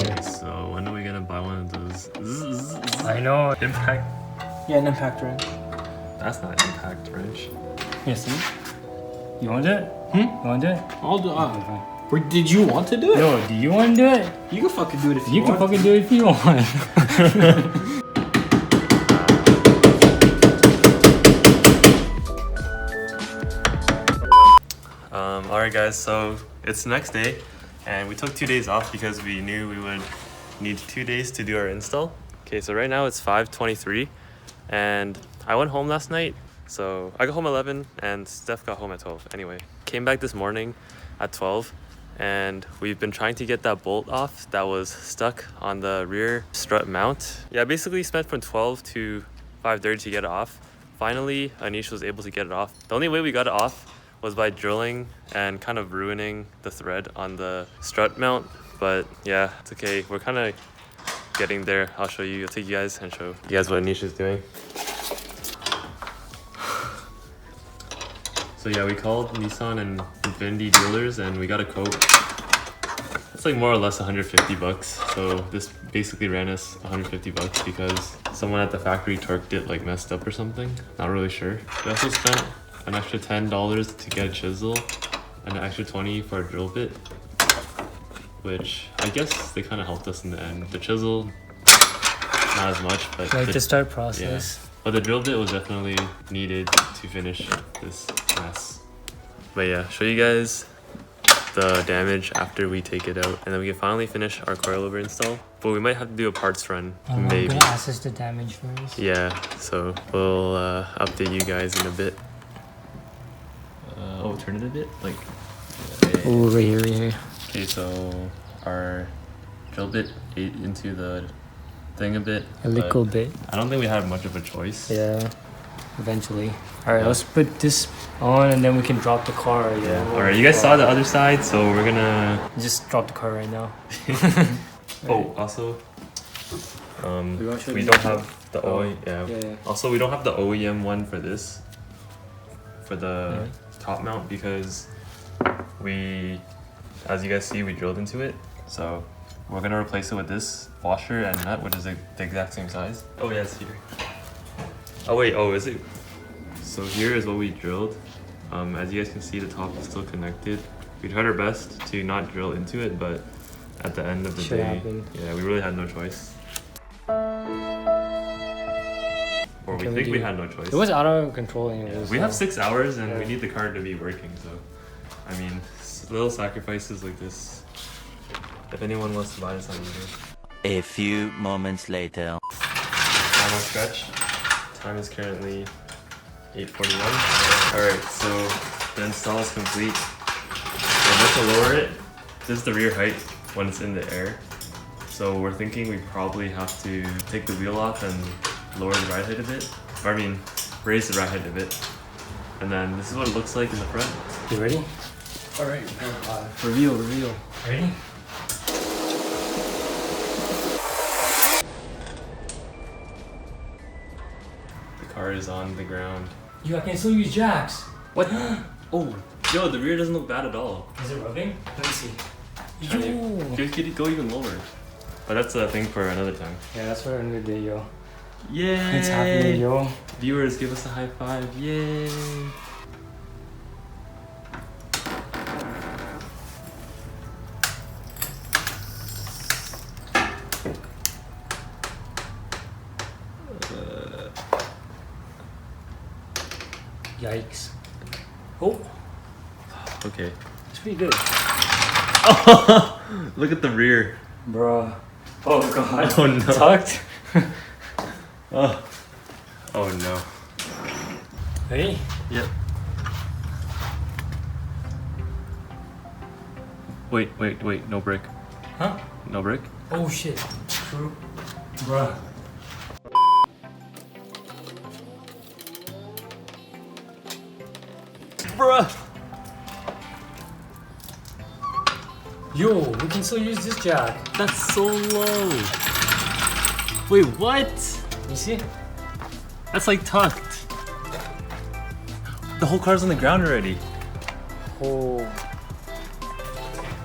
Okay, so when are we gonna buy one of those? I know. Impact? Yeah, an impact wrench. That's not impact wrench. Yeah, see? You want to do it? You want to do it? I'll do it. Okay, fine. Did you want to do it? Yo, do you want to do it? You can fucking do it if you want. You can fucking do it if you want. Alright guys, so it's the next day and we took 2 days off because we knew we would need 2 days to do our install. Okay, so right now it's 5:23 and I went home last night. So I got home at 11 and Steph got home at 12. Anyway, came back this morning at 12 and we've been trying to get that bolt off that was stuck on the rear strut mount. Yeah, basically spent from 12 to 5:30 to get it off. Finally, Anish was able to get it off. The only way we got it off was by drilling and kind of ruining the thread on the strut mount. But yeah, it's okay. We're kind of getting there. I'll show you. I'll take you guys and show you guys what Anish is doing. So yeah, we called Nissan and Infiniti dealers and we got a quote. It's like more or less 150 bucks. So this basically ran us 150 bucks because someone at the factory torqued it like messed up or something. Not really sure. We also spent an extra $10 to get a chisel and an extra 20 for a drill bit, which I guess they kind of helped us in the end. The chisel, not as much, but Like the start process. yeah. But the drill bit was definitely needed to finish this mess. But yeah, show you guys the damage after we take it out, and then we can finally finish our coilover install. But we might have to do a parts run, maybe. I'm gonna assess the damage first. Yeah, so we'll update you guys in a bit. Oh, turn it a bit, like. Oh, right here, right here. Okay, so our drill bit ate into the thing a bit. A little bit. I don't think we had much of a choice. Yeah. Eventually. All right, let's put this on and then we can drop the car. Yeah. All right, you guys saw the other side, so we're gonna just drop the car right now. Oh, also, we don't have the OEM. Yeah. Also, we don't have the OEM one for this, for the top mount, because we, as you guys see, we drilled into it. So we're gonna replace it with this washer and nut, which is the exact same size. Oh yeah, it's here. Oh wait, oh is it? So here is what we drilled. As you guys can see, the top is still connected. We tried our best to not drill into it, but at the end of the day, yeah, we really had no choice. Or we think we had no choice. It was out of control anyways. Yeah, we have 6 hours and we need the car to be working, so I mean, little sacrifices like this. If anyone wants to buy this on eBay. A few moments later. Final stretch. Time is currently 8:41. Alright, so the install is complete. We're about to lower it. This is the rear height when it's in the air. So we're thinking we probably have to take the wheel off and lower the ride height a bit. Or I mean, raise the ride height a bit. And then this is what it looks like in the front. You ready? Alright. Reveal. Ready? The car is on the ground. I can still use jacks. What? Oh, yo, the rear doesn't look bad at all. Is it rubbing? Let me see. Yo! You could go even lower. But that's a thing for another time. Yeah, that's for another day, yo. Yay! It's happening, yo. Viewers, give us a high five. Yay! Yikes. Oh, Okay. it's pretty good. Look at the rear. Bruh. Oh god. Oh no. Tucked. Oh no. Ready? Yep. Wait, no brake. Huh? No brake? Oh shit. True. Bruh. Bruh! Yo, we can still use this jack. That's so low. Wait, what? You see? That's like tucked. The whole car's on the ground already. Oh.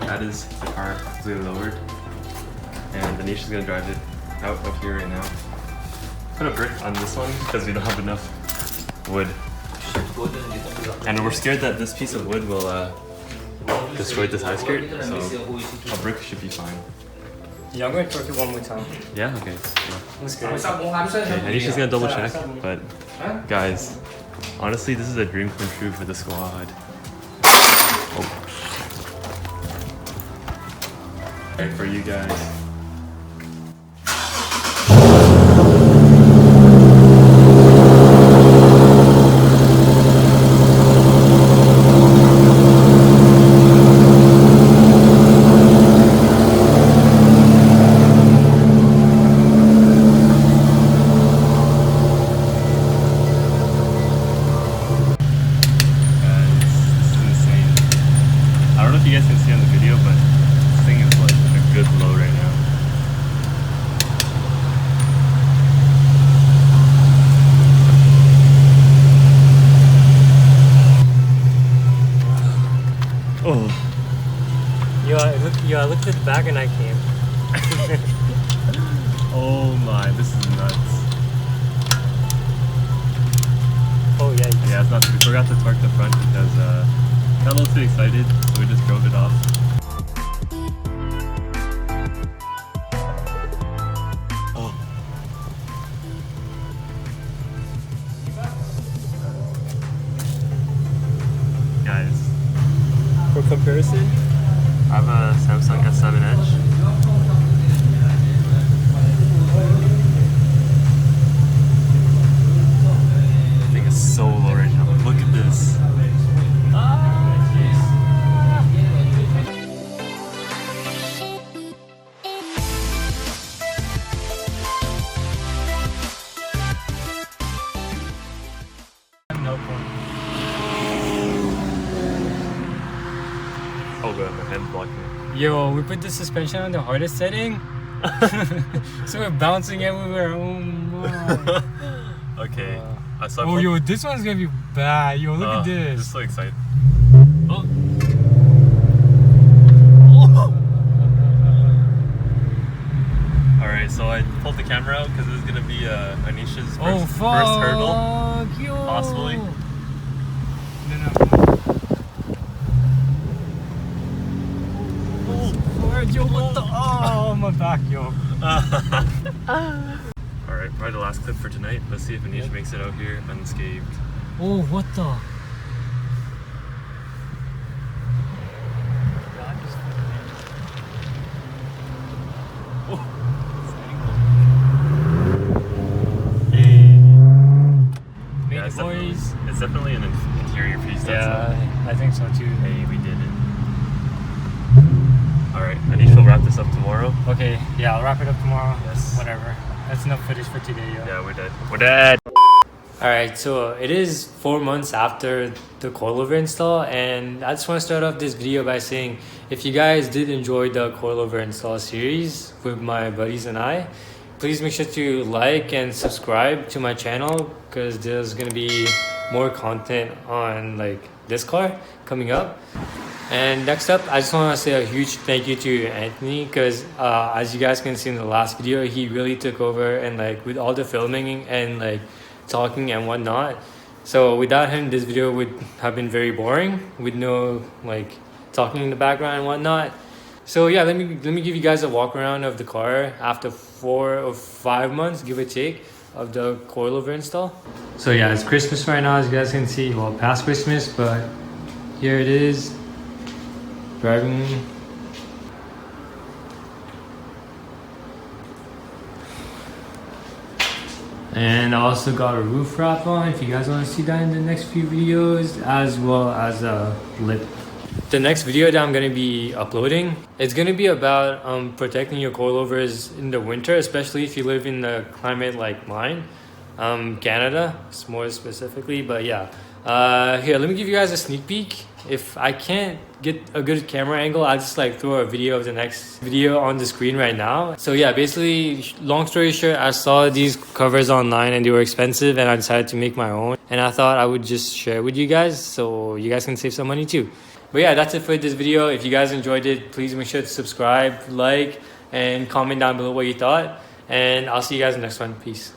That is the car completely lowered. and Anish is gonna drive it out up here right now. Put a brick on this one because we don't have enough wood. And we're scared that this piece of wood will destroy this high skirt, so a brick should be fine. Yeah, I'm going to torque it one more time. Yeah, okay. Yeah. That's good. Okay, Anish is gonna double check, but guys, honestly, this is a dream come true for the squad. Oh. Right, for you guys. You guys can see on the video, but this thing is like a good blow right now. Oh. I looked at the back and I came. Oh my, this is nuts. Oh yeah. Yeah, it's not. We forgot to torque the front because got a little too excited, so we just drove it off. Oh. Guys, For comparison, I have a Samsung S7 Edge. I think it's so low right now. Look at this. Oh god, my hand blocked me. yo, we put the suspension on the hardest setting, so we're bouncing everywhere. Oh my. Okay. I saw. Oh yo, this one's gonna be bad. Yo, look at This is this. so excited. Oh. Alright, so I pulled the camera out because this is gonna be Anisha's first hurdle. Yo. Possibly. No. Yo, what the? Oh, my back, yo. Alright, probably the last clip for tonight. Let's see if Anish makes it out here unscathed. Oh, what the? Yeah, it's definitely an interior piece. Yeah, I think so too. Hey, we did it. Alright, Anish will wrap this up tomorrow. Okay, yeah, I'll wrap it up tomorrow. Yes. Whatever. That's enough footage for today, yo. Yeah, we're dead. We're dead! Alright, so it is 4 months after the coilover install, and I just want to start off this video by saying if you guys did enjoy the coilover install series with my buddies and I, please make sure to like and subscribe to my channel because there's going to be more content on like this car coming up. And next up, I just want to say a huge thank you to Anthony because as you guys can see in the last video, he really took over and like with all the filming and like talking and whatnot. So without him, this video would have been very boring with no like talking in the background and whatnot. So yeah, let me give you guys a walk around of the car after 4 or 5 months, give or take, of the coilover install. So yeah, it's Christmas right now, as you guys can see. Well, past Christmas, but here it is. Driving. And I also got a roof wrap on if you guys want to see that in the next few videos, as well as a lip. The next video that I'm going to be uploading, it's going to be about protecting your coilovers in the winter, especially if you live in a climate like mine, Canada more specifically. But yeah, here, let me give you guys a sneak peek. If I can't get a good camera angle, I'll just like throw a video of the next video on the screen right now. So yeah, basically, long story short, I saw these covers online and they were expensive and I decided to make my own. And I thought I would just share with you guys so you guys can save some money too. But yeah, that's it for this video. If you guys enjoyed it, please make sure to subscribe, like, and comment down below what you thought. And I'll see you guys in the next one. Peace.